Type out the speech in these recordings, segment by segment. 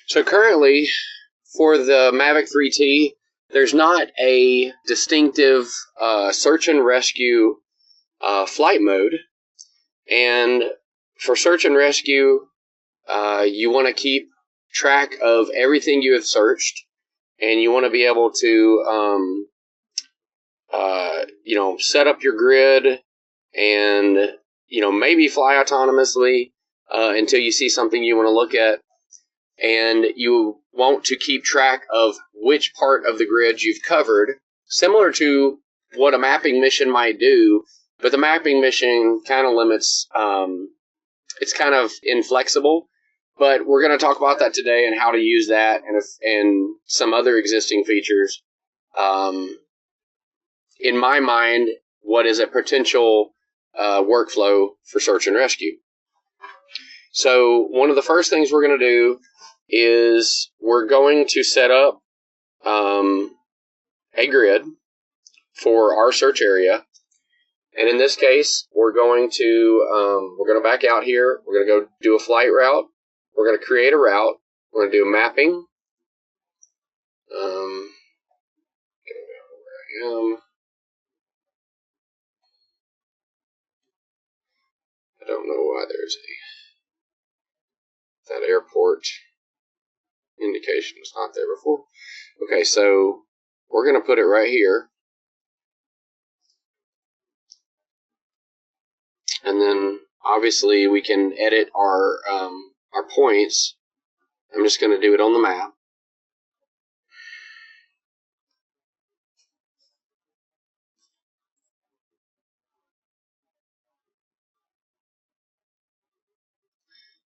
So currently, for the Mavic 3T, there's not a distinctive search and rescue flight mode. And for search and rescue, you want to keep track of everything you have searched, and you want to be able to, set up your grid and, maybe fly autonomously until you see something you want to look at. And you want to keep track of which part of the grid you've covered, similar to what a mapping mission might do, but the mapping mission kind of limits, it's kind of inflexible, but we're going to talk about that today and how to use that and some other existing features. In my mind, what is a potential workflow for search and rescue. So one of the first things we're going to do is we're going to set up a grid for our search area. And in this case, we're going to back out here. We're going to go do a flight route. We're going to create a route. We're going to do a mapping. Where I am. I don't know why there's that airport indication was not there before. Okay, so we're going to put it right here. And then obviously we can edit our points. I'm just going to do it on the map.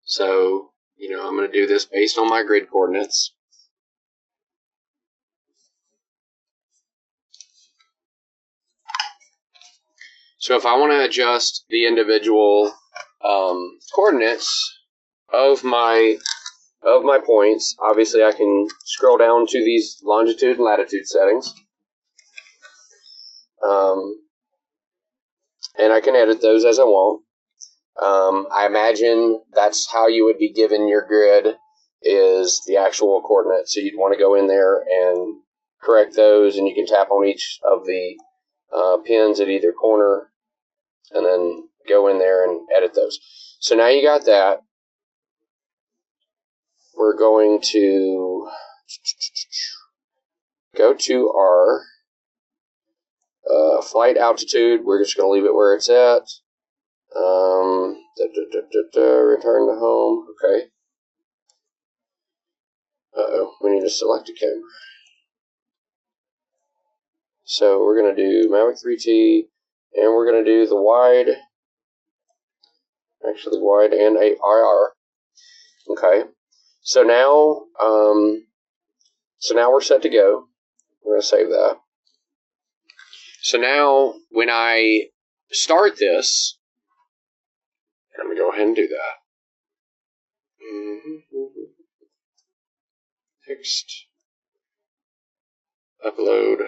So, I'm going to do this based on my grid coordinates. So if I want to adjust the individual coordinates of my points, obviously I can scroll down to these longitude and latitude settings. And I can edit those as I want. I imagine that's how you would be given your grid, is the actual coordinates. So you'd want to go in there and correct those, and you can tap on each of the pins at either corner and then go in there and edit those. So now you got that. We're going to go to our flight altitude. We're just going to leave it where it's at. Return to home. Okay. We need to select a camera. So we're going to do Mavic 3T, and we're going to do the wide, actually wide and IR. Okay. So now we're set to go. We're going to save that. So now when I start this, let me go ahead and do that. Text, upload,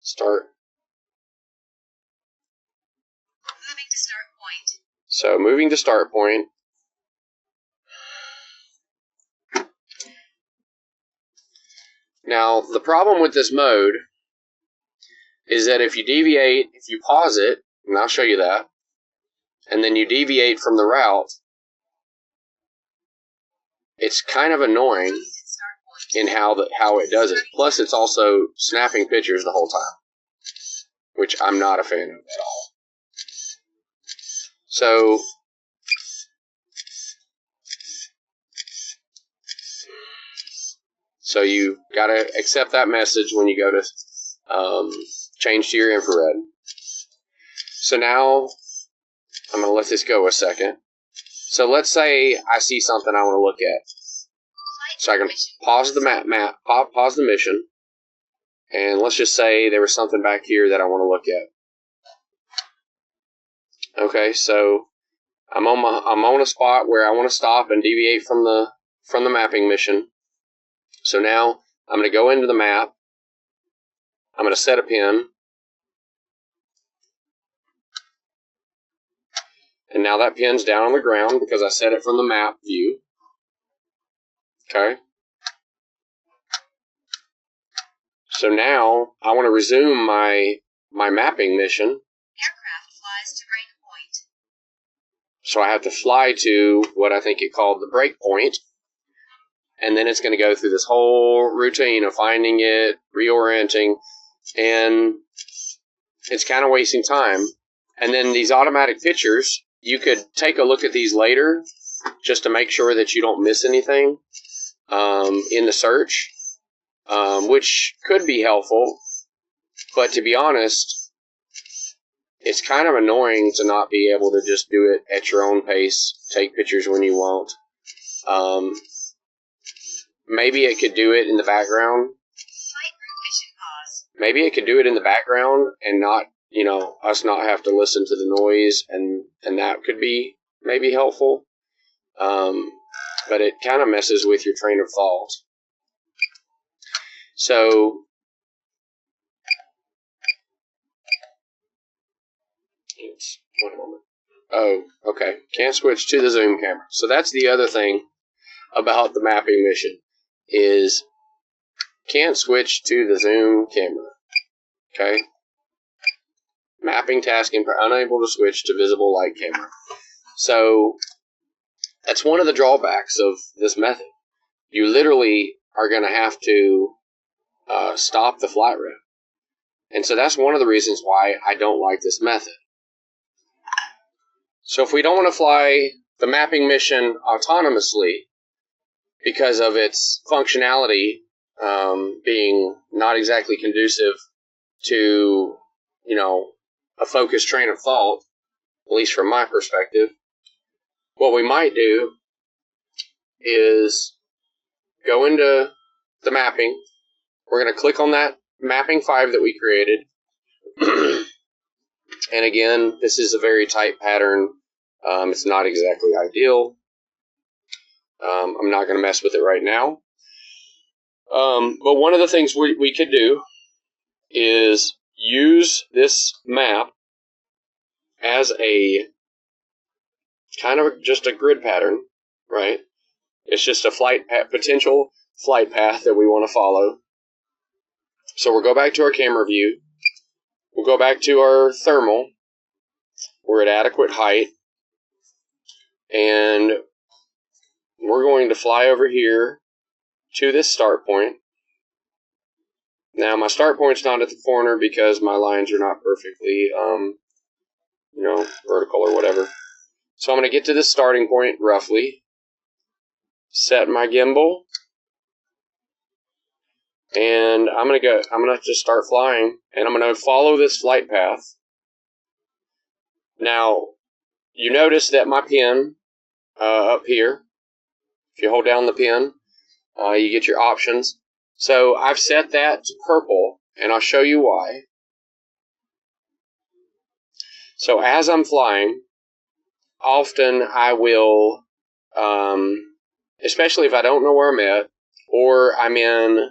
start. Moving to start point. So moving to start point. Now the problem with this mode is that if you deviate, if you pause it, and I'll show you that, and then you deviate from the route, it's kind of annoying in how it does it. Plus, it's also snapping pictures the whole time, which I'm not a fan of at all. So you got to accept that message when you go to change to your infrared. So now I'm going to let this go a second. So let's say I see something I want to look at. So I can pause the pause the mission, and let's just say there was something back here that I want to look at. Okay, so I'm on a spot where I want to stop and deviate from the mapping mission. So now I'm going to go into the map. I'm going to set a pin. And now that pin's down on the ground because I set it from the map view. Okay. So now I want to resume my mapping mission. Aircraft flies to break point. So I have to fly to what I think it called the break point. And then it's going to go through this whole routine of finding it, reorienting, and it's kind of wasting time. And then these automatic pictures, you could take a look at these later just to make sure that you don't miss anything in the search, which could be helpful. But to be honest, it's kind of annoying to not be able to just do it at your own pace, take pictures when you want. Maybe it could do it in the background. Flight route mission pause. Maybe it could do it in the background and not, us not have to listen to the noise, and that could be maybe helpful. But it kind of messes with your train of thought. So, one moment. Oh, okay. Can't switch to the zoom camera. So that's the other thing about the mapping mission, is can't switch to the zoom camera. Okay? Mapping task unable to switch to visible light camera. So that's one of the drawbacks of this method. You literally are going to have to stop the flight route. And so that's one of the reasons why I don't like this method. So if we don't want to fly the mapping mission autonomously because of its functionality being not exactly conducive to, a focused train of thought, at least from my perspective, what we might do is go into the mapping. We're going to click on that mapping 5 that we created. And again, this is a very tight pattern. It's not exactly ideal. I'm not going to mess with it right now. But one of the things we could do is use this map as a kind of just a grid pattern, right? It's just a potential flight path that we want to follow. So we'll go back to our camera view. We'll go back to our thermal. We're at adequate height. And we're going to fly over here to this start point. Now, my start point's not at the corner because my lines are not perfectly, vertical or whatever. So I'm going to get to this starting point roughly, set my gimbal, and I'm going to just start flying, and I'm going to follow this flight path. Now, you notice that my pin up here, if you hold down the pin, you get your options. So I've set that to purple, and I'll show you why. So as I'm flying, often I will, especially if I don't know where I'm at, or I'm in,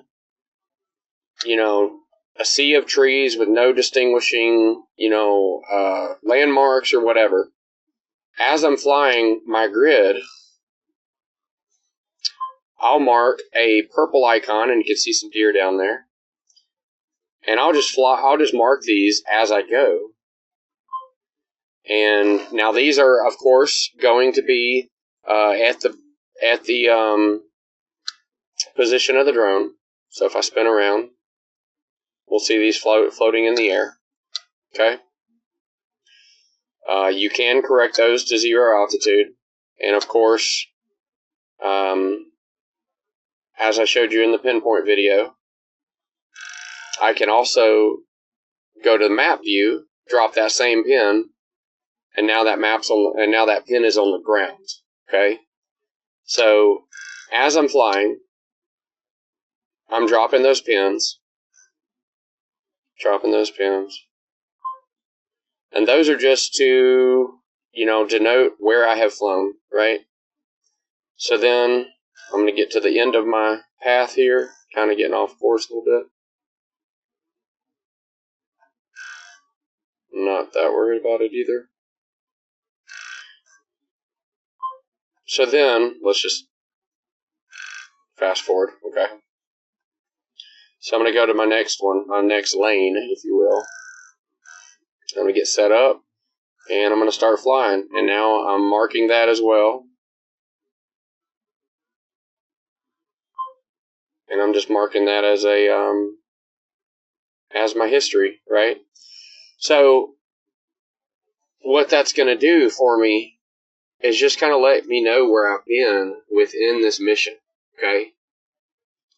a sea of trees with no distinguishing, landmarks or whatever. As I'm flying my grid, I'll mark a purple icon, and you can see some deer down there. And I'll just mark these as I go. And now these are, of course, going to be at the position of the drone. So if I spin around, we'll see these floating in the air. Okay. You can correct those to 0 altitude, and of course, as I showed you in the pinpoint video, I can also go to the map view, drop that same pin, and now that pin is on the ground. Okay, so as I'm flying, I'm dropping those pins, and those are just to denote where I have flown, right? So then I'm going to get to the end of my path here, kind of getting off course a little bit. I'm not that worried about it either. So then, let's just Fast forward. Okay. So I'm going to go to my next one, my next lane, if you will. I'm going to get set up, and I'm going to start flying. And now I'm marking that as well. And I'm just marking that as a as my history, right? So what that's going to do for me is just kind of let me know where I've been within this mission, okay?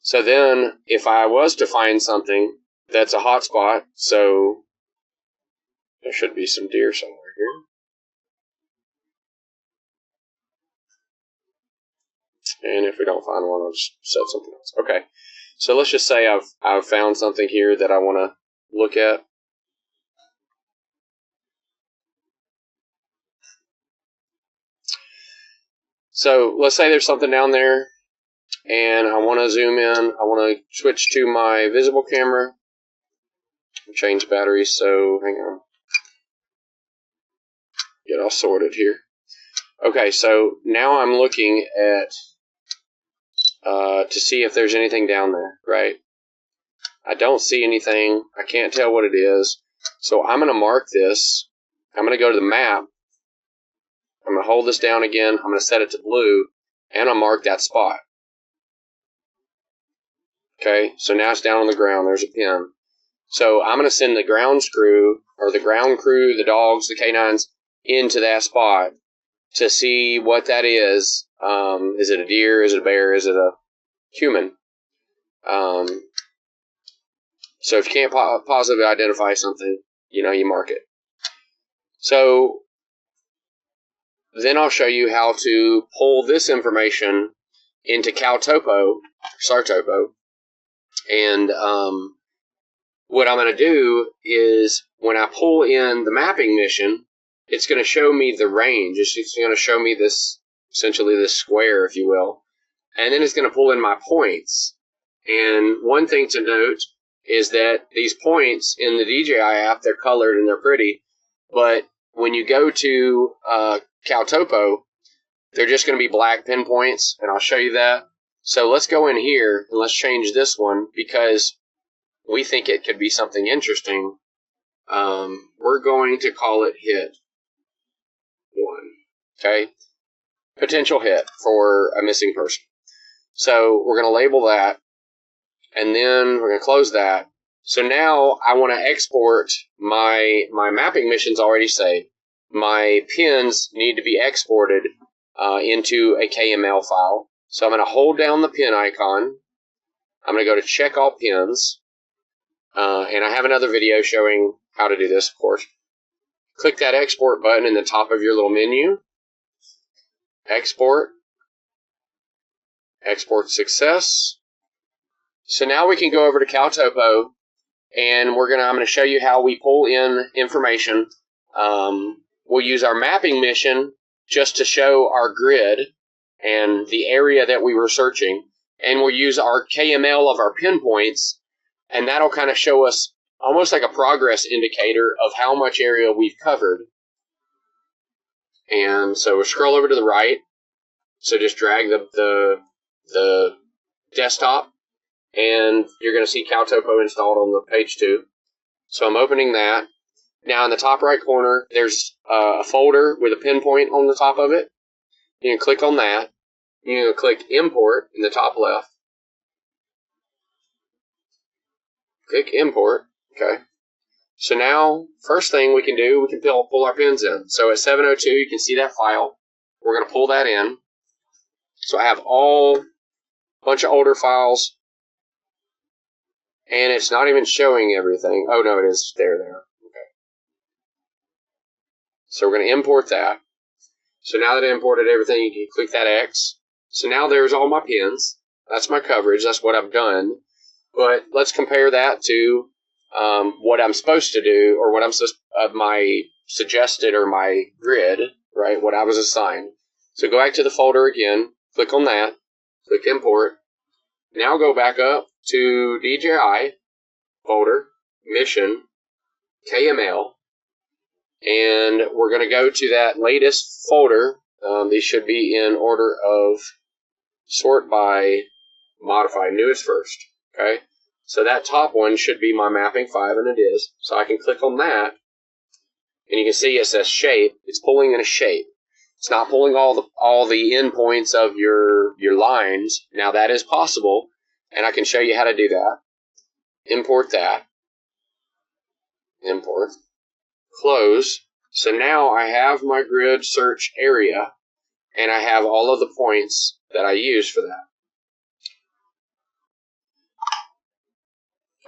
So then, if I was to find something that's a hotspot, so there should be some deer somewhere here. And if we don't find one, I'll just set something else. Okay. So let's just say I've found something here that I want to look at. So let's say there's something down there, and I want to zoom in. I want to switch to my visible camera. Change batteries, so hang on. Get all sorted here. Okay, so now I'm looking at to see if there's anything down there, right? I don't see anything. I can't tell what it is. So I'm going to mark this. I'm going to go to the map. I'm going to hold this down again. I'm going to set it to blue, and I'll mark that spot. Okay, so now it's down on the ground. There's a pin. So I'm going to send the ground crew, the dogs, the canines, into that spot to see what that is. Is it a deer? Is it a bear? Is it a human? So if you can't positively identify something, you mark it. So then I'll show you how to pull this information into CalTopo, SAR Topo, and what I'm going to do is when I pull in the mapping mission, it's going to show me the range. It's going to show me this, essentially this square, if you will, and then it's going to pull in my points. And one thing to note is that these points in the DJI app, they're colored and they're pretty, but when you go to CalTopo, they're just going to be black pinpoints, and I'll show you that. So let's go in here and let's change this one because we think it could be something interesting. We're going to call it hit 1. Okay? Potential hit for a missing person. So we're going to label that, and then we're going to close that. So now I want to export my mapping missions already saved. My pins need to be exported into a KML file. So I'm going to hold down the pin icon. I'm going to go to check all pins. And I have another video showing how to do this, of course. Click that export button in the top of your little menu. Export. Export success. So now we can go over to CalTopo, and I'm going to show you how we pull in information. We'll use our mapping mission just to show our grid and the area that we were searching, and we'll use our KML of our pinpoints, and that'll kind of show us almost like a progress indicator of how much area we've covered. And so we'll scroll over to the right. So just drag the desktop, and you're going to see CalTopo installed on the page 2. So I'm opening that. Now in the top right corner, there's a folder with a pinpoint on the top of it. You can click on that. You can click import in the top left. Click import. Okay. So now, first thing we can do, we can pull our pins in. So at 702, you can see that file. We're going to pull that in. So I have a bunch of older files, and it's not even showing everything. Oh, no, it is. There. Okay. So we're going to import that. So now that I imported everything, you can click that X. So now there's all my pins. That's my coverage. That's what I've done. But let's compare that to what I'm supposed to do, or what my suggested or my grid, right? What I was assigned. So go back to the folder again. Click on that. Click import. Now go back up to DJI folder, mission, KML, and we're going to go to that latest folder. These should be in order of sort by modify newest first. Okay, so that top one should be my mapping 5, and it is. So I can click on that, and you can see it says shape. It's pulling in a shape. It's not pulling all the endpoints of your lines. Now that is possible, and I can show you how to do that. Import that. Import. Close. So now I have my grid search area, and I have all of the points that I use for that.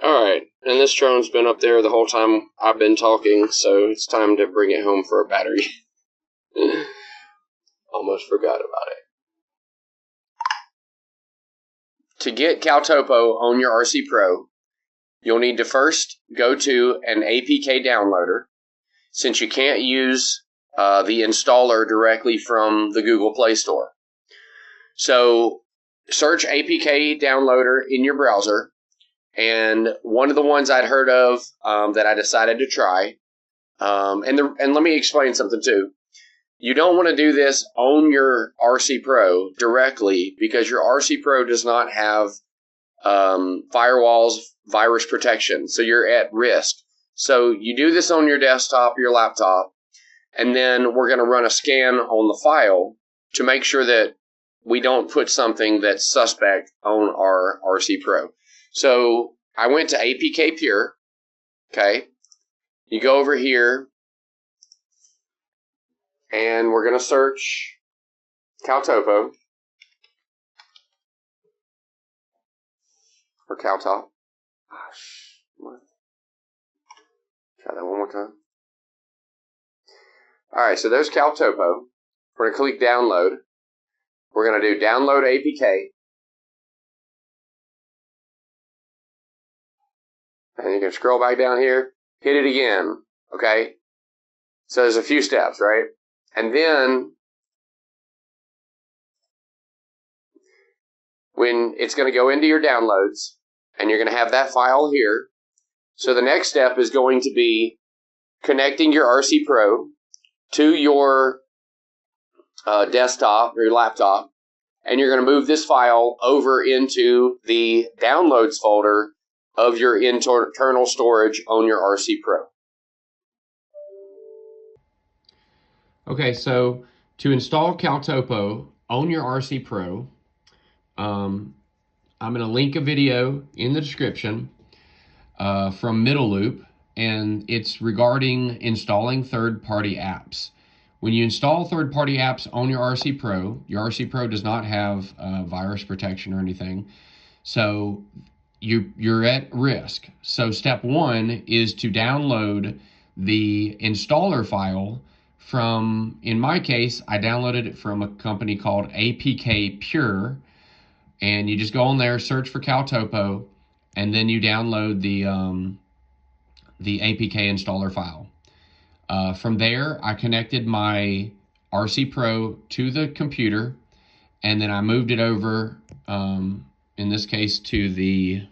Alright, and this drone's been up there the whole time I've been talking, so it's time to bring it home for a battery. Almost forgot about it. To get CalTopo on your RC Pro, you'll need to first go to an APK downloader, since you can't use the installer directly from the Google Play Store. So search APK downloader in your browser, and one of the ones I'd heard of that I decided to try, and let me explain something too. You don't want to do this on your RC Pro directly, because your RC Pro does not have firewalls, virus protection, so you're at risk. So you do this on your desktop, your laptop, and then we're going to run a scan on the file to make sure that we don't put something that's suspect on our RC Pro. So I went to APK Pure. Okay. You go over here, and we're going to search CalTopo or CalTop. Try that one more time. Alright, so there's CalTopo. We're going to click download. We're going to do download APK. And you can scroll back down here, hit it again. Okay? So there's a few steps, right? And then when it's going to go into your downloads, and you're going to have that file here. So the next step is going to be connecting your RC Pro to your desktop or your laptop, and you're going to move this file over into the downloads folder of your internal storage on your RC Pro. Okay, so to install CalTopo on your RC Pro, I'm going to link a video in the description from Middle Loop, and it's regarding installing third-party apps. When you install third-party apps on your RC Pro does not have virus protection or anything, so you're at risk. So step one is to download the installer file from, in my case, I downloaded it from a company called APK Pure, and you just go on there, search for CalTopo, and then you download the APK installer file. From there, I connected my RC Pro to the computer, and then I moved it over, in this case, to the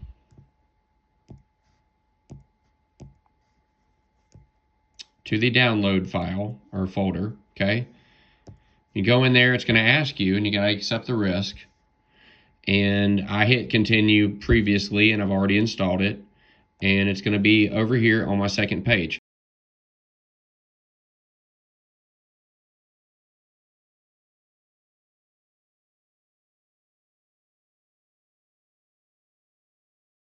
download file or folder. Okay, you go in there, it's going to ask you, and you got to accept the risk. And I hit continue previously, and I've already installed it, and it's going to be over here on my second page.